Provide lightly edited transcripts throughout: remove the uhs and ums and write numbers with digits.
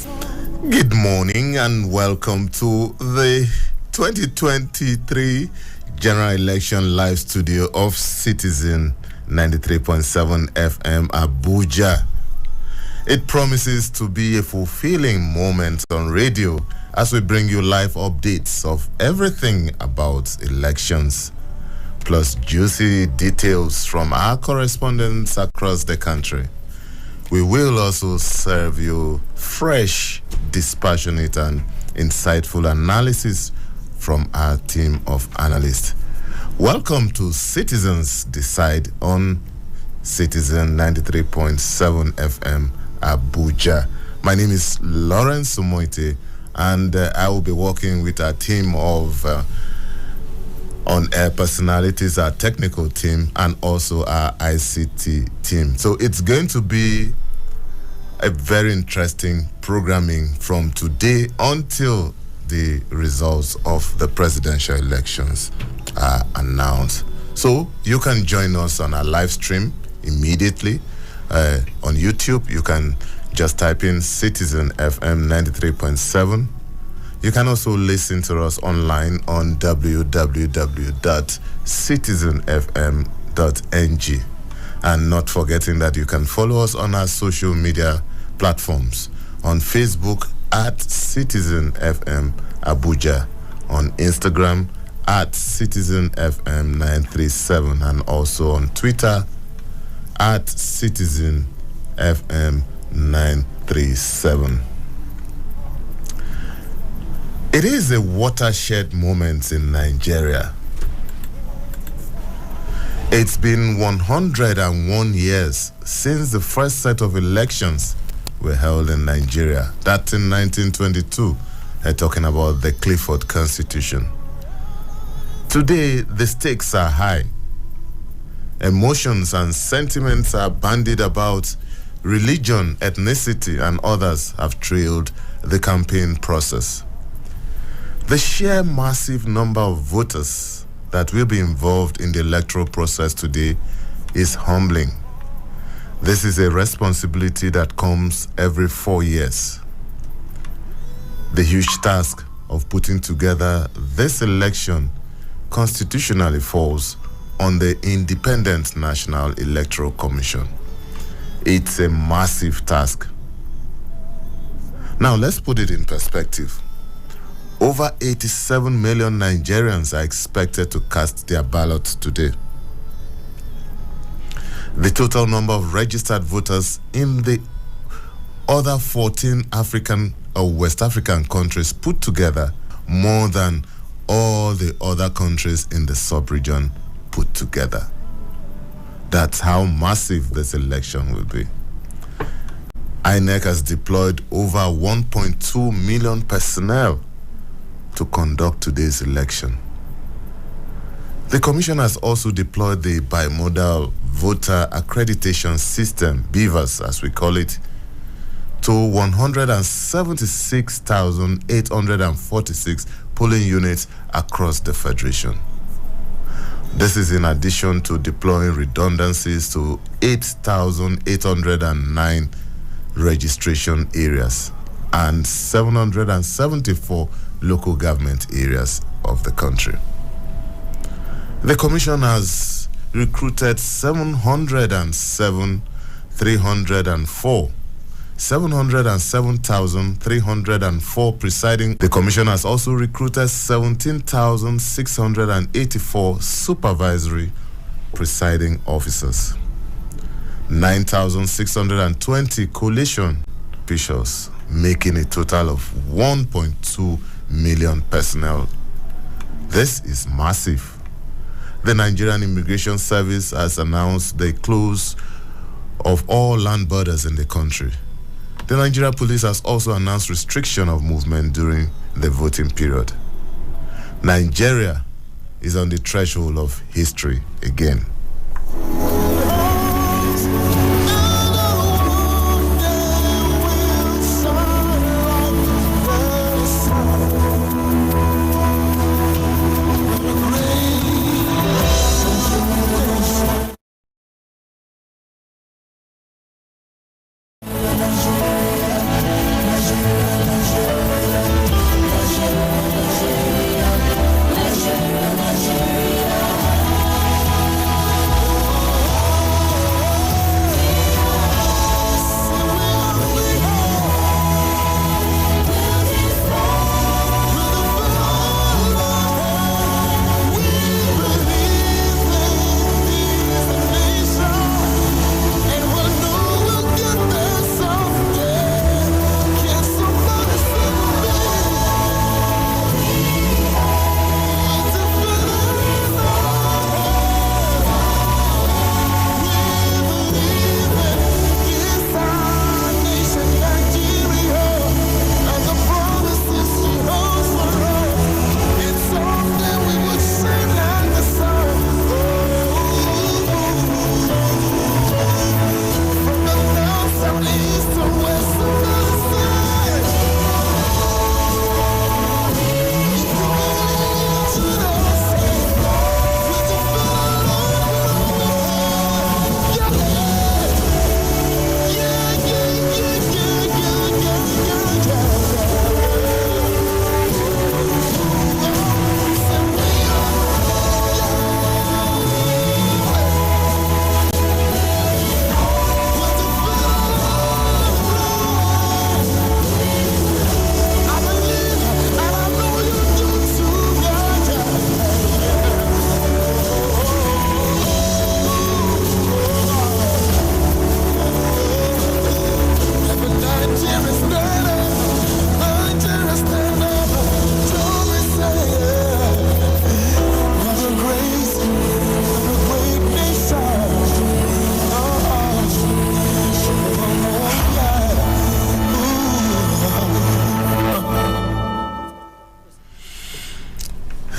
Good morning and welcome to the 2023 General Election Live Studio of Citizen 93.7 FM Abuja. It promises to be a fulfilling moment on radio as we bring you live updates of everything about elections, plus juicy details from our correspondents across the country. We will also serve you fresh, dispassionate, and insightful analysis from our team of analysts. Welcome to Citizens Decide on Citizen 93.7 FM Abuja. My name is Lawrence Sumoite, and I will be working with our team of on-air personalities, our technical team, and also our ICT team. So it's going to be a very interesting programming from today until the results of the presidential elections are announced. So you can join us on our live stream immediately on YouTube. You can just type in Citizen FM 93.7. You can also listen to us online on www.citizenfm.ng. And not forgetting that you can follow us on our social media platforms on Facebook at Citizen FM Abuja, on Instagram at Citizen FM 937, and also on Twitter at Citizen FM 937. It is a watershed moment in Nigeria. It's been 101 years since the first set of elections were held in Nigeria. That in 1922. They're talking about the Clifford Constitution. Today, the stakes are high. Emotions and sentiments are bandied about. Religion, ethnicity, and others have trailed the campaign process. The sheer massive number of voters that will be involved in the electoral process today is humbling. This is a responsibility that comes every 4 years. The huge task of putting together this election constitutionally falls on the Independent National Electoral Commission. It's a massive task. Now, let's put it in perspective. Over 87 million Nigerians are expected to cast their ballots today. The total number of registered voters in the other 14 African or West African countries put together more than all the other countries in the sub-region put together. That's how massive this election will be. INEC has deployed over 1.2 million personnel to conduct today's election. The Commission has also deployed the Bimodal Voter Accreditation System, BVAS as we call it, to 176,846 polling units across the Federation. This is in addition to deploying redundancies to 8,809 registration areas and 774 local government areas of the country. The Commission has recruited 707,304 presiding. The Commission has also recruited 17,684 supervisory presiding officers, 9,620 collation officials, making a total of 1.2 million personnel. This is massive. The Nigerian Immigration Service has announced the close of all land borders in the country. The Nigeria Police has also announced restriction of movement during the voting period. Nigeria is on the threshold of history again.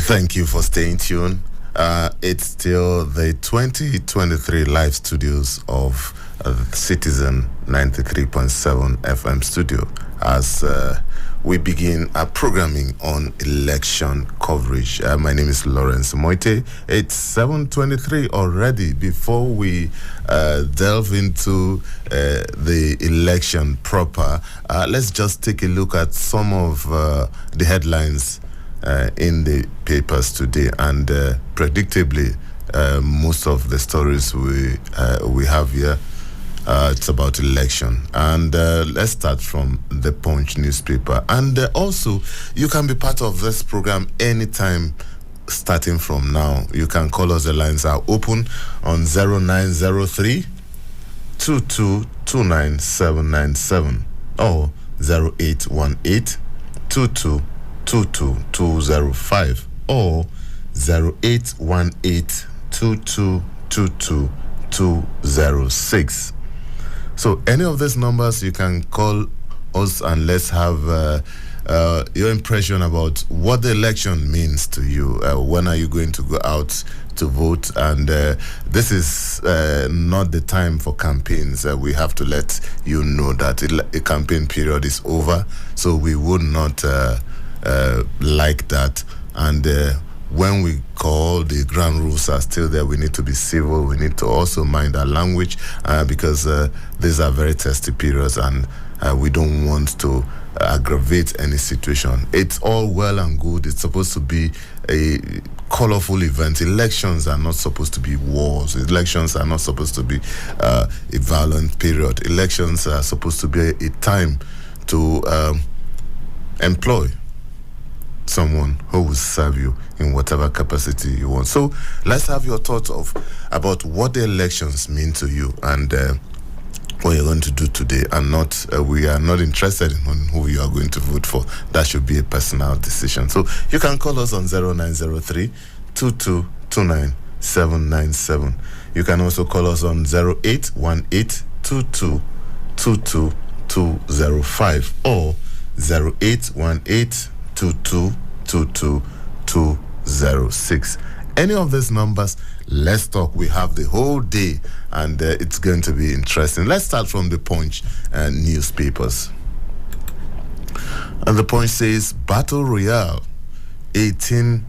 Thank you for staying tuned. It's still the 2023 live studios of Citizen 93.7 FM studio as we begin our programming on election coverage. My name is Lawrence Moite. It's 7:23 already. Before we delve into the election proper, let's just take a look at some of the headlines in the papers today, and predictably, most of the stories we have here, it's about election. And let's start from the Punch newspaper. And also, you can be part of this program anytime starting from now. You can call us. The lines are open on 0903 2229797 or 0818 2222205 or 0818-2222-206. So any of these numbers, you can call us and let's have your impression about what the election means to you. When are you going to go out to vote? And this is not the time for campaigns. We have to let you know that a campaign period is over, so we would not like that. And when we call, the ground rules are still there. We need to be civil. We need to also mind our language because these are very testy periods, and we don't want to aggravate any situation. It's all well and good. It's supposed to be a colorful event. Elections are not supposed to be wars. Elections are not supposed to be a violent period. Elections are supposed to be a time to employ someone who will serve you in whatever capacity you want. So let's have your thoughts about what the elections mean to you and what you're going to do today. And not we are not interested in who you are going to vote for. That should be a personal decision. So you can call us on 0903 2229797. You can also call us on 0818 2222205 or 0818 2222206. Any of these numbers, let's talk. We have the whole day, and it's going to be interesting. Let's start from the Punch newspapers. And the Punch says, Battle Royale, 18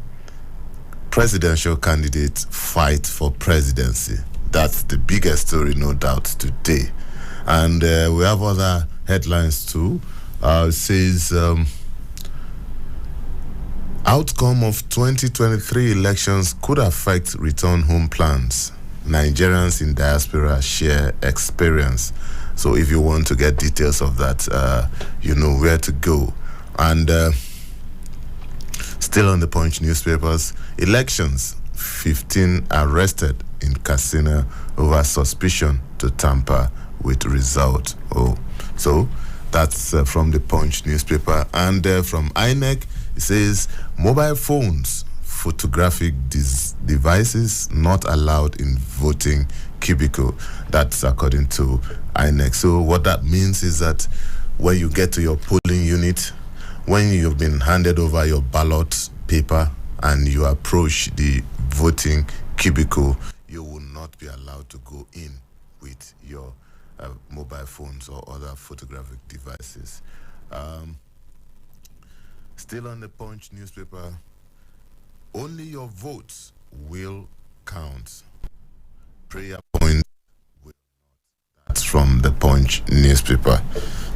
presidential candidates fight for presidency. That's the biggest story, no doubt, today. And we have other headlines too. It says, outcome of 2023 elections could affect return home plans. Nigerians in diaspora share experience. So if you want to get details of that, you know where to go. And still on the Punch newspapers, elections, 15 arrested in Katsina over suspicion to tamper with result. Oh, so that's from the Punch newspaper. And from INEC, it says mobile phones, photographic devices not allowed in voting cubicle. That's according to INEC. So what that means is that when you get to your polling unit, when you've been handed over your ballot paper and you approach the voting cubicle, you will not be allowed to go in with your mobile phones or other photographic devices. Still on the Punch newspaper, only your votes will count. Prayer point will not. That's from the Punch newspaper.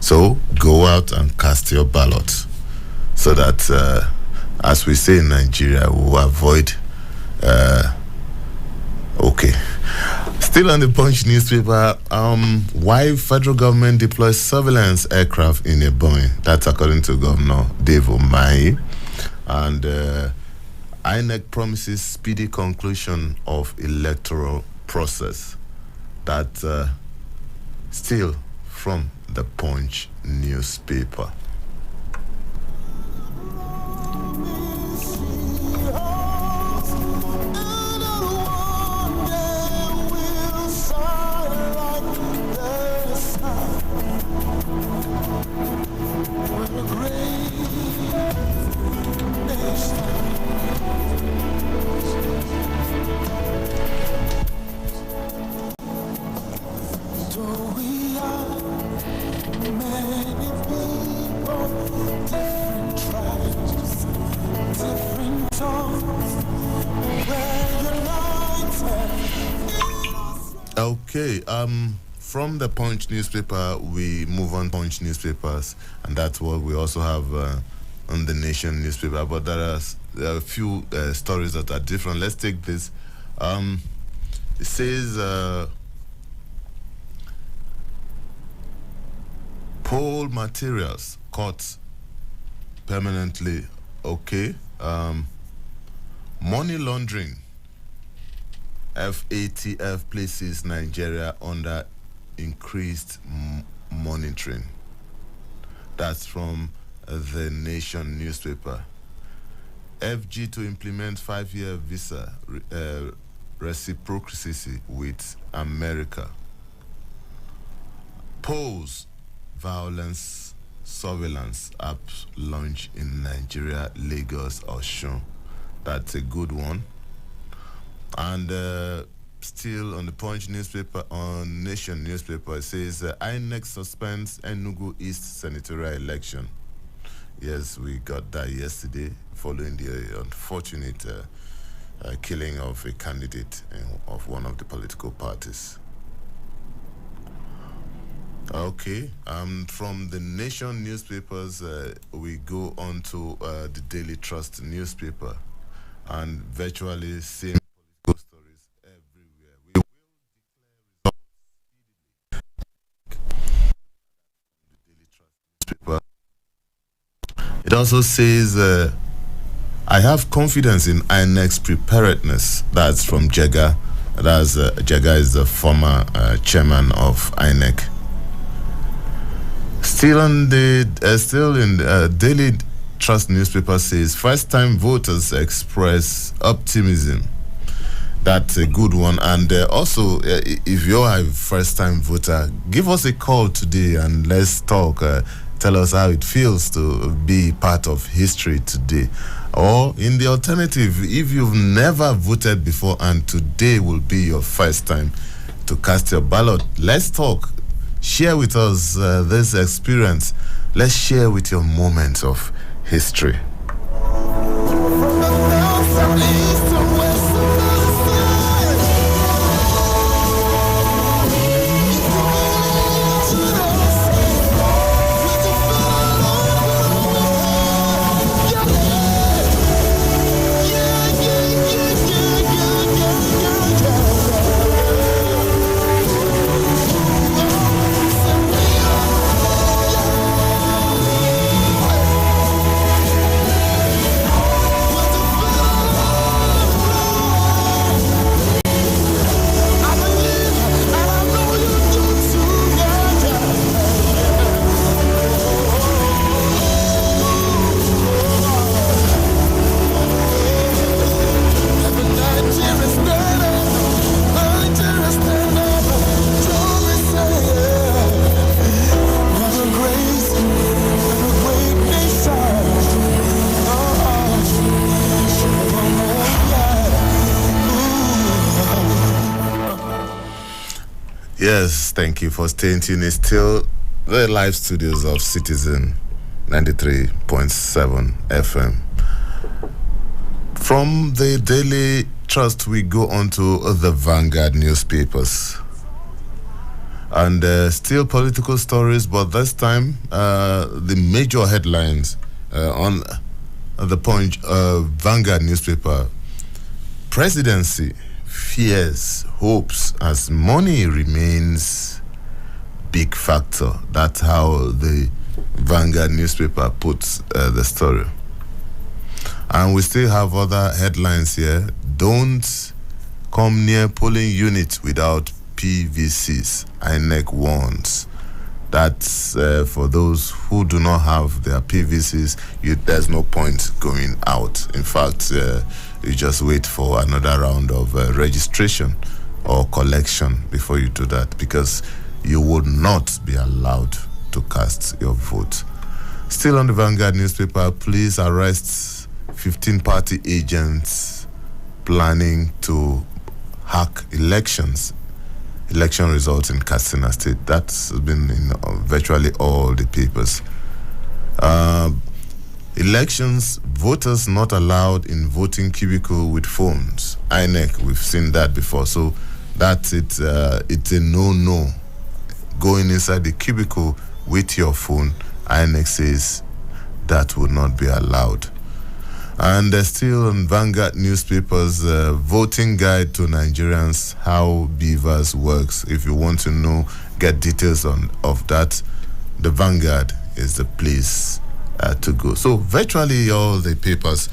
So go out and cast your ballot so that, as we say in Nigeria, we'll avoid. Okay. Still on the Punch newspaper, why federal government deploys surveillance aircraft in Ebonyi? That's according to Governor Dave Umahi. And INEC promises speedy conclusion of electoral process. That still from the Punch newspaper. Okay. From the Punch newspaper, we move on Punch newspapers, and that's what we also have on the Nation newspaper. But there are a few stories that are different. Let's take this. It says poll materials caught permanently. Okay. Money laundering. FATF places Nigeria under increased monitoring. That's from the Nation newspaper. FG to implement 5-year visa reciprocity with America. Polls violence surveillance app launch in Nigeria, Lagos, Osun. That's a good one. And still on the Punch newspaper, on Nation newspaper, it says INEC suspends Enugu East senatorial election. Yes, we got that yesterday following the unfortunate killing of a candidate of one of the political parties. Okay, from the Nation newspapers, we go on to the Daily Trust newspaper, and virtually same political stories everywhere. We will declare results the Daily Trust newspaper. It also says, I have confidence in INEC's preparedness. That's from Jega. Jega is the former chairman of INEC. Still in the Daily Trust newspaper says first-time voters express optimism. That's a good one. And also, if you're a first-time voter, give us a call today and let's talk. Tell us how it feels to be part of history today. Or in the alternative, if you've never voted before and today will be your first time to cast your ballot, let's talk. Share with us this experience. Let's share with your moments of history. Yes, thank you for staying tuned. It's still the live studios of Citizen 93.7 FM. From the Daily Trust, we go on to the Vanguard newspapers. And still political stories, but this time the major headlines on the Punch Vanguard newspaper. Presidency fears, hopes as money remains big factor. That's how the Vanguard newspaper puts the story. And we still have other headlines here. Don't come near polling units without PVCs. INEC warns. That's for those who do not have their PVCs. There's no point going out. In fact, you just wait for another round of registration or collection before you do that, because you would not be allowed to cast your vote. Still on the Vanguard newspaper, police arrest 15 party agents planning to hack election results in Katsina State. That's been in virtually all the papers. Elections, voters not allowed in voting cubicle with phones. INEC, we've seen that before. So That's it. It's a no-no. Going inside the cubicle with your phone, INEC says that would not be allowed. And still on Vanguard newspapers, voting guide to Nigerians, how Beavers works. If you want to know, get details of that, the Vanguard is the place to go. So virtually all the papers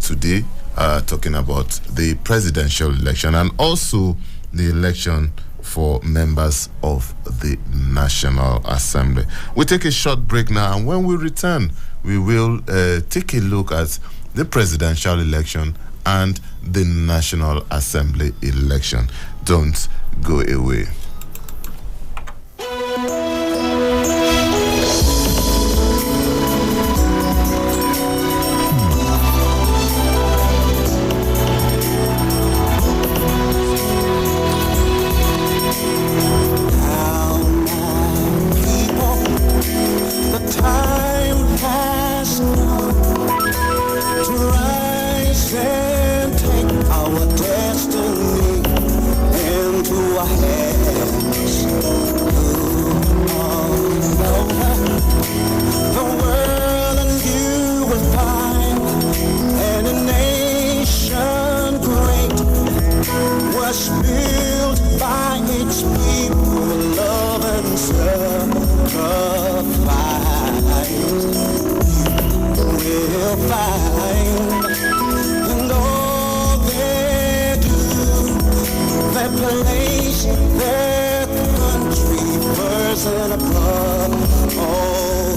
today are talking about the presidential election and also the election for members of the National Assembly. We take a short break now, and when we return, we will take a look at the presidential election and the National Assembly election. Don't go away. Their country, person above all.